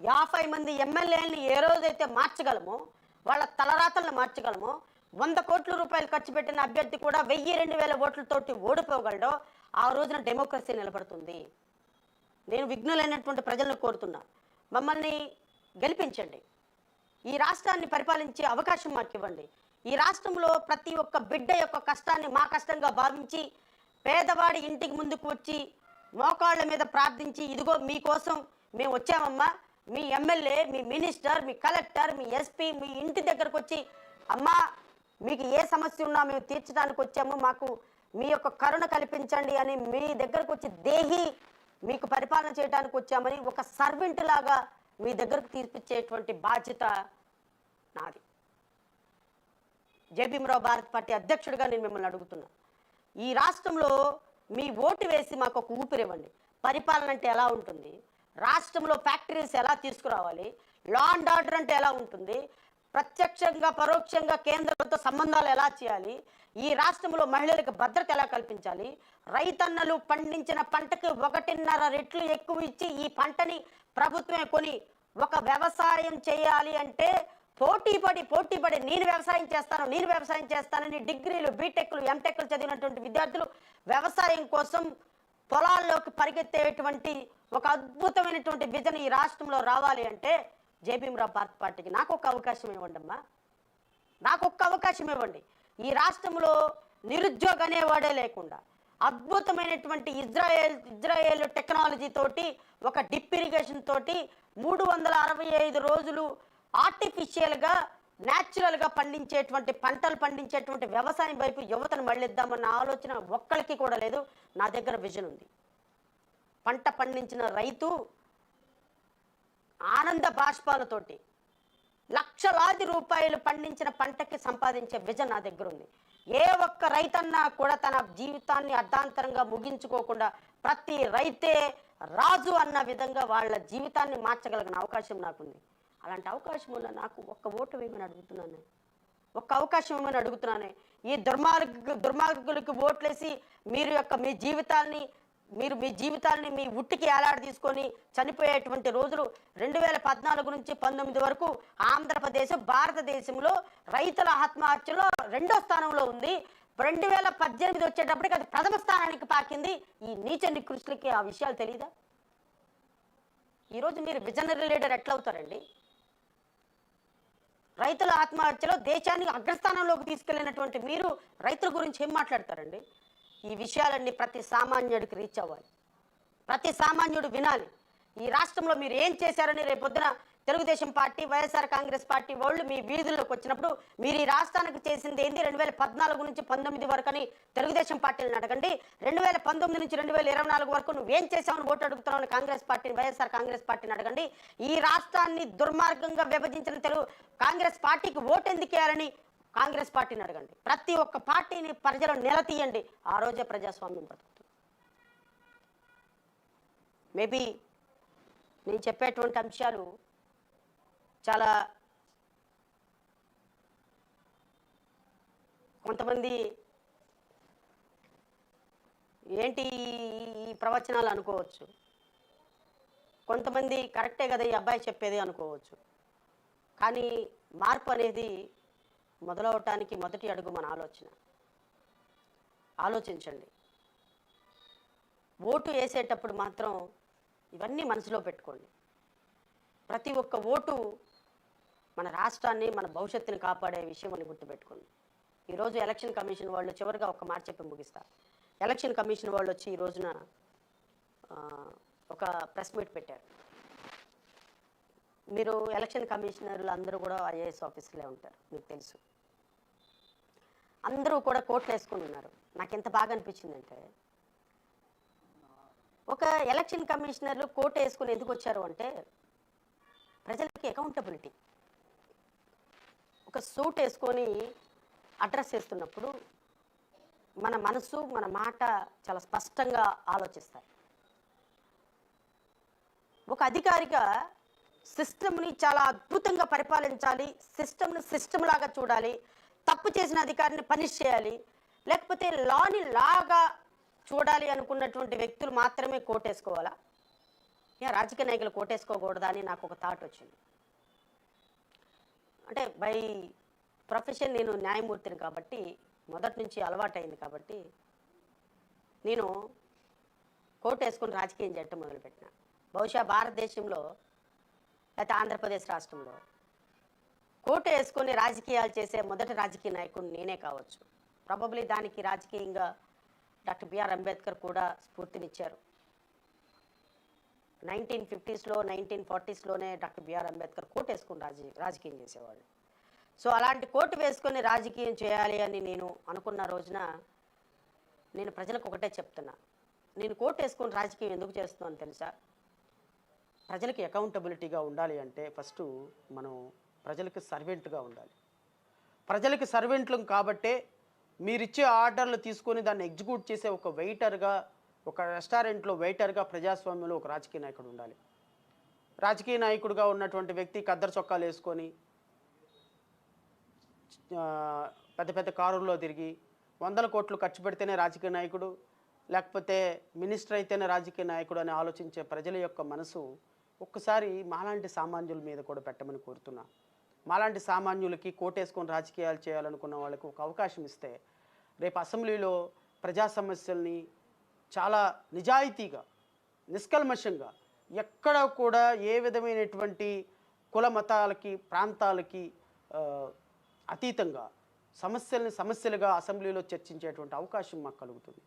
50 మంది ఎమ్మెల్యేలని ఏ రోజైతే మార్చగలమో, వాళ్ళ తలరాతలను మార్చగలమో, 100 కోట్ల రూపాయలు ఖర్చు పెట్టిన అభ్యర్థి కూడా 1000, 2000 ఓట్లతోటి ఓడిపోగలడో, ఆ రోజున డెమోక్రసీ నిలబడుతుంది. నేను విఘ్నులైనటువంటి ప్రజలను కోరుతున్నా, మమ్మల్ని గెలిపించండి. ఈ రాష్ట్రాన్ని పరిపాలించే అవకాశం మాకివ్వండి. ఈ రాష్ట్రంలో ప్రతి ఒక్క బిడ్డ యొక్క కష్టాన్ని మా కష్టంగా భావించి, పేదవాడి ఇంటికి ముందుకు వచ్చి, మోకాళ్ళ మీద ప్రార్థించి, ఇదిగో మీకోసం మేము వచ్చామమ్మా, మీ ఎమ్మెల్యే, మీ మినిస్టర్, మీ కలెక్టర్, మీ ఎస్పీ మీ ఇంటి దగ్గరకు వచ్చి, అమ్మా మీకు ఏ సమస్య ఉన్నా మేము తీర్చడానికి వచ్చాము, మాకు మీ యొక్క కరుణ కల్పించండి అని మీ దగ్గరకు వచ్చి దేహి మీకు పరిపాలన చేయడానికి వచ్చామని ఒక సర్వెంట్ లాగా మీ దగ్గరకు తీర్పిచ్చేటువంటి బాధ్యత నాది. జేబీఎంరావు భారత్ పార్టీ అధ్యక్షుడిగా నేను మిమ్మల్ని అడుగుతున్నా, ఈ రాష్ట్రంలో మీ ఓటు వేసి మాకు ఒక ఊపిరివ్వండి. పరిపాలన అంటే ఎలా ఉంటుంది, రాష్ట్రంలో ఫ్యాక్టరీస్ ఎలా తీసుకురావాలి, లా అండ్ ఆర్డర్ అంటే ఎలా ఉంటుంది, ప్రత్యక్షంగా పరోక్షంగా కేంద్రంతో సంబంధాలు ఎలా చేయాలి, ఈ రాష్ట్రంలో మహిళలకు భద్రత ఎలా కల్పించాలి, రైతన్నలు పండించిన పంటకు 1.5 రెట్లు ఎక్కువ ఇచ్చి ఈ పంటని ప్రభుత్వమే కొని ఒక వ్యవసాయం చేయాలి అంటే పోటీపడి నేను వ్యవసాయం చేస్తానని డిగ్రీలు, బీటెక్లు, ఎంటెక్లు చదివినటువంటి విద్యార్థులు వ్యవసాయం కోసం పొలాల్లోకి పరిగెత్తేటువంటి ఒక అద్భుతమైనటువంటి విజన్ ఈ రాష్ట్రంలో రావాలి అంటే జేబీఎంరావు భారత్ పార్టీకి నాకు ఒక అవకాశం ఇవ్వండి అమ్మా, నాకు ఒక్క అవకాశం ఇవ్వండి. ఈ రాష్ట్రంలో నిరుద్యోగ అనేవాడే లేకుండా అద్భుతమైనటువంటి ఇజ్రాయేల్ టెక్నాలజీ తోటి, ఒక డిప్ ఇరిగేషన్ తోటి 365 రోజులు ఆర్టిఫిషియల్గా న్యాచురల్గా పంటలు పండించేటువంటి వ్యవసాయం వైపు యువతను మళ్ళిద్దామన్న ఆలోచన ఒక్కరికి కూడా లేదు. నా దగ్గర విజన్ ఉంది. పంట పండించిన రైతు ఆనంద బాష్పాలతోటి లక్షలాది రూపాయలు పండించిన పంటకి సంపాదించే విజన్ నా దగ్గర ఉంది. ఏ ఒక్క రైతన్నా కూడా తన జీవితాన్ని అర్ధాంతరంగా ముగించుకోకుండా ప్రతి రైతే రాజు అన్న విధంగా వాళ్ళ జీవితాన్ని మార్చగలిగిన అవకాశం నాకుంది. అలాంటి అవకాశం ఉన్న నాకు ఒక్క ఓటు వేయమని అడుగుతున్నాను, ఒక్క అవకాశం ఇవ్వమని అడుగుతున్నాను. ఈ దుర్మార్గులకు ఓట్లేసి మీ జీవితాల్ని మీ ఉట్టికి ఏలాడ తీసుకొని చనిపోయేటువంటి రోజులు 2014 నుంచి 19 వరకు ఆంధ్రప్రదేశ్ భారతదేశంలో రైతుల ఆత్మహత్యలో 2వ స్థానంలో ఉంది. 2018 వచ్చేటప్పటికి అది ప్రథమ స్థానానికి పాకింది. ఈ నీచ నికృష్టులకి ఆ విషయాలు తెలీదా? ఈరోజు మీరు విజనరీ లీడర్ ఎట్లా అవుతారండి? రైతుల ఆత్మహత్యలో దేశాన్ని అగ్రస్థానంలోకి తీసుకెళ్ళినటువంటి మీరు రైతుల గురించి ఏం మాట్లాడతారండి? ఈ విషయాలన్నీ ప్రతి సామాన్యుడికి రీచ్ అవ్వాలి, ప్రతి సామాన్యుడు వినాలి. ఈ రాష్ట్రంలో మీరు ఏం చేశారని రేపొద్దున తెలుగుదేశం పార్టీ, వైఎస్ఆర్ కాంగ్రెస్ పార్టీ వాళ్ళు మీ వీధుల్లోకి వచ్చినప్పుడు మీరు ఈ రాష్ట్రానికి చేసింది ఏంది 2014 నుంచి 19 వరకు అని తెలుగుదేశం పార్టీని అడగండి. 2019 నుంచి 2024 వరకు నువ్వేం చేసావని ఓటు అడుగుతున్నావు కాంగ్రెస్ పార్టీని, వైఎస్ఆర్ కాంగ్రెస్ పార్టీని అడగండి. ఈ రాష్ట్రాన్ని దుర్మార్గంగా విభజించిన కాంగ్రెస్ పార్టీకి ఓటు ఎందుకు వేయాలని కాంగ్రెస్ పార్టీని అడగండి. ప్రతి ఒక్క పార్టీని ప్రజలు నిలదీయండి. ఆ రోజే ప్రజాస్వామ్యం బతుకుతుంది. మేబీ నేను చెప్పేటువంటి అంశాలు చాలా కొంతమంది ఏంటి ఈ ప్రవచనాలు అనుకోవచ్చు, కొంతమంది కరెక్టే కదా ఈ అబ్బాయి చెప్పేది అనుకోవచ్చు. కానీ మార్పు అనేది మొదలవటానికి మొదటి అడుగు మన ఆలోచించండి. ఓటు వేసేటప్పుడు మాత్రం ఇవన్నీ మనసులో పెట్టుకోండి. ప్రతి ఒక్క ఓటు మన రాష్ట్రాన్ని, మన భవిష్యత్తుని కాపాడే విషయం అని గుర్తుపెట్టుకోండి. ఈరోజు ఎలక్షన్ కమిషన్ వాళ్ళు చివరిగా ఒక మాట చెప్పి ముగిస్తారు. ఎలక్షన్ కమిషన్ వాళ్ళు వచ్చి ఈ రోజున ఒక ప్రెస్ మీట్ పెట్టారు. మీరు ఎలక్షన్ కమిషనర్లు అందరూ కూడా ఐఏఎస్ ఆఫీసర్లే ఉంటారు, మీకు తెలుసు. అందరూ కూడా కోట్లు వేసుకొని ఉన్నారు. నాకు ఎంత బాగా అనిపించిందంటే, ఒక ఎలక్షన్ కమిషనర్లు కోట్ వేసుకుని ఎందుకు వచ్చారు అంటే ప్రజలకి అకౌంటబిలిటీ. ఒక సూట్ వేసుకొని అడ్రస్ చేస్తున్నప్పుడు మన మనసు, మన మాట చాలా స్పష్టంగా ఆలోచిస్తాయి. ఒక అధికారిగా సిస్టమ్ని చాలా అద్భుతంగా పరిపాలించాలి, సిస్టమ్ లాగా చూడాలి, తప్పు చేసిన అధికారిని పనిష్ చేయాలి, లేకపోతే లాని లాగా చూడాలి అనుకున్నటువంటి వ్యక్తులు మాత్రమే కోటేసుకోవాలా? రాజకీయ నాయకులు కోటేసుకోకూడదా అని నాకు ఒక థాట్ వచ్చింది. అంటే బై ప్రొఫెషన్ నేను న్యాయమూర్తిని కాబట్టి, మొదటి నుంచి అలవాటైంది కాబట్టి నేను కోట్ వేసుకుని రాజకీయం చేయటం మొదలుపెట్టిన. బహుశా భారతదేశంలో లేకపోతే ఆంధ్రప్రదేశ్ రాష్ట్రంలో కోట్ వేసుకొని రాజకీయాలు చేసే మొదటి రాజకీయ నాయకుడు నేనే కావచ్చు. ప్రాబబ్లీ దానికి రాజకీయంగా డాక్టర్ బిఆర్ అంబేద్కర్ కూడా స్ఫూర్తినిచ్చారు. 1950స్లో 1940స్లోనే డాక్టర్ బిఆర్ అంబేద్కర్ కోట్ వేసుకుని రాజకీయం చేసేవాళ్ళు. సో అలాంటి కోటు వేసుకొని రాజకీయం చేయాలి అని నేను అనుకున్న రోజున నేను ప్రజలకు ఒకటే చెప్తున్నా, నేను కోట్ వేసుకొని రాజకీయం ఎందుకు చేస్తున్నాను తెలుసా? ప్రజలకి అకౌంటబిలిటీగా ఉండాలి అంటే ఫస్ట్ మనం ప్రజలకు సర్వెంట్గా ఉండాలి. ప్రజలకి సర్వెంట్లం కాబట్టే మీరిచ్చే ఆర్డర్లు తీసుకొని దాన్ని ఎగ్జిక్యూట్ చేసే ఒక వెయిటర్గా, ఒక రెస్టారెంట్లో వెయిటర్గా ప్రజాస్వామ్యంలో ఒక రాజకీయ నాయకుడు ఉండాలి. రాజకీయ నాయకుడిగా ఉన్నటువంటి వ్యక్తి కద్దరు చొక్కాలు వేసుకొని పెద్ద పెద్ద కారుల్లో తిరిగి 100 కోట్లు ఖర్చు పెడితేనే రాజకీయ నాయకుడు, లేకపోతే మినిస్టర్ అయితేనే రాజకీయ నాయకుడు అని ఆలోచించే ప్రజల యొక్క మనసు ఒక్కసారి మాలాంటి సామాన్యుల మీద కూడా పెట్టమని కోరుతున్నా. మాలాంటి సామాన్యులకి కోటేసుకొని రాజకీయాలు చేయాలనుకున్న వాళ్ళకు ఒక అవకాశం ఇస్తే రేపు అసెంబ్లీలో ప్రజా సమస్యల్ని చాలా నిజాయితీగా, నిష్కల్మషంగా, ఎక్కడ కూడా ఏ విధమైనటువంటి కుల మతాలకి, ప్రాంతాలకి అతీతంగా సమస్యల్ని సమస్యలుగా అసెంబ్లీలో చర్చించేటువంటి అవకాశం మాకు కలుగుతుంది.